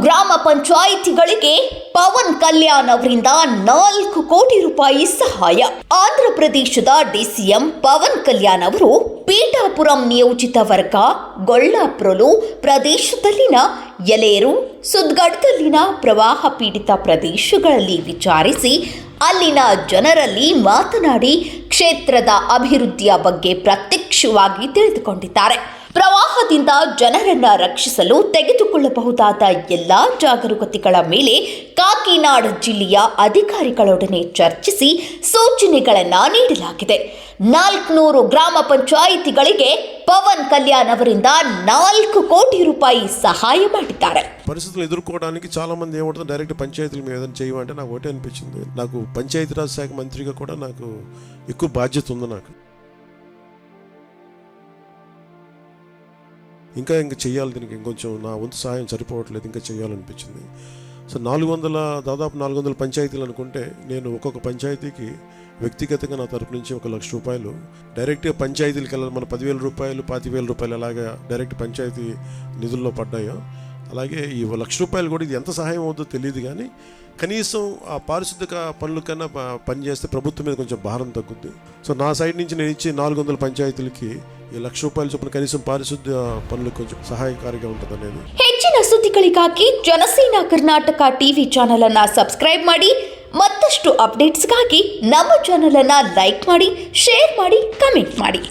ಗ್ರಾಮ ಪಂಚಾಯಿತಿಗಳಿಗೆ ಪವನ್ ಕಲ್ಯಾಣ್ ಅವರಿಂದ 4 ಕೋಟಿ ರೂಪಾಯಿ ಸಹಾಯ. ಆಂಧ್ರ ಪ್ರದೇಶದ ಡಿಸಿಎಂ ಪವನ್ ಕಲ್ಯಾಣ್ ಅವರು ಪೀಠಾಪುರಂ ನಿಯೋಜಿತ ವರ್ಗ ಗೊಳ್ಳಾಪ್ರೊಲು ಪ್ರದೇಶದಲ್ಲಿನ ಯಲೇರು ಸುದ್ಗಡ್ದಲ್ಲಿನ ಪ್ರವಾಹ ಪೀಡಿತ ಪ್ರದೇಶಗಳಲ್ಲಿ ವಿಚಾರಿಸಿ ಅಲ್ಲಿನ ಜನರಲ್ಲಿ ಮಾತನಾಡಿ ಕ್ಷೇತ್ರದ ಅಭಿವೃದ್ಧಿಯ ಬಗ್ಗೆ ಪ್ರತ್ಯಕ್ಷವಾಗಿ ತಿಳಿದುಕೊಂಡಿದ್ದಾರೆ. ಪ್ರವಾಹದಿಂದ ಜನರನ್ನ ರಕ್ಷಿಸಲು ತೆಗೆದುಕೊಳ್ಳಬಹುದಾದ ಎಲ್ಲ ಜಾಗರೂಕತೆಗಳ ಮೇಲೆ ಕಾಕಿನಾಡ ಜಿಲ್ಲೆಯ ಅಧಿಕಾರಿಗಳೊಡನೆ ಚರ್ಚಿಸಿ ಸೂಚನೆಗಳನ್ನು ನೀಡಲಾಗಿದೆ. 400 ಗ್ರಾಮ ಪಂಚಾಯಿತಿಗಳಿಗೆ ಪವನ್ ಕಲ್ಯಾಣ್ ಅವರಿಂದ 4 ಕೋಟಿ ರೂಪಾಯಿ సహాయ ಮಾಡಿದ್ದಾರೆ. పరిస్థితులు ఎదుర్కోవడానికి చాలా మంది ఏమంటారు డైరెక్ట్ పంచాయతీల మీద ఏదైనా చేయమంటే నాకు ఒకటే అనిపించింది. నాకు పంచాయతీరాజ్ శాఖ మంత్రిగా కూడా నాకు ఎక్కువ బాధ్యత ఉంది. నాకు ఇంకా చేయాలి, దీనికి ఇంకొంచెం నా వంతు సహాయం సరిపోవట్లేదు, ఇంకా చేయాలనిపించింది. సో దాదాపు 400 పంచాయతీలు అనుకుంటే నేను ఒక్కొక్క పంచాయతీకి వ్యక్తిగతంగా నా తరపు నుంచి 1 లక్ష రూపాయలు డైరెక్ట్గా పంచాయతీలకు వెళ్ళాలి. మన 10,000 రూపాయలు 25,000 రూపాయలు అలాగా డైరెక్ట్ పంచాయతీ నిధుల్లో పడ్డాయో అలాగే ఈ 1 లక్ష రూపాయలు కూడా ఇది ఎంత సహాయం అవుతుందో తెలియదు, కానీ కనీసం ఆ పారిశుద్ధ్య పనుల కన్నా పనిచేస్తే ప్రభుత్వం మీద కొంచెం భారం తగ్గుద్ది. సో నా సైడ్ నుంచి నేను ఇచ్చే 400 పంచాయతీలకి ఈ 1 లక్ష రూపాయలు చొప్పున కనీసం పారిశుద్ధ్య పనులకు కొంచెం సహాయకారిగా ఉంటుంది అనేది. ಹೆಚ್ಚಿನ ಸುದ್ದಿಗಳಿಗಾಗಿ ಜನಸೇನಾ ಕರ್ನಾಟಕ ಟಿವಿ ಚಾನೆಲ್ ಅನ್ನು ಸಬ್ಸ್ಕ್ರೈಬ್ ಮಾಡಿ. ಮತ್ತಷ್ಟು ಅಪ್ಡೇಟ್ಸ್ಗಾಗಿ ನಮ್ಮ ಚಾನೆಲ್ ಅನ್ನು ಲೈಕ್ ಮಾಡಿ, ಶೇರ್ ಮಾಡಿ, ಕಮೆಂಟ್ ಮಾಡಿ.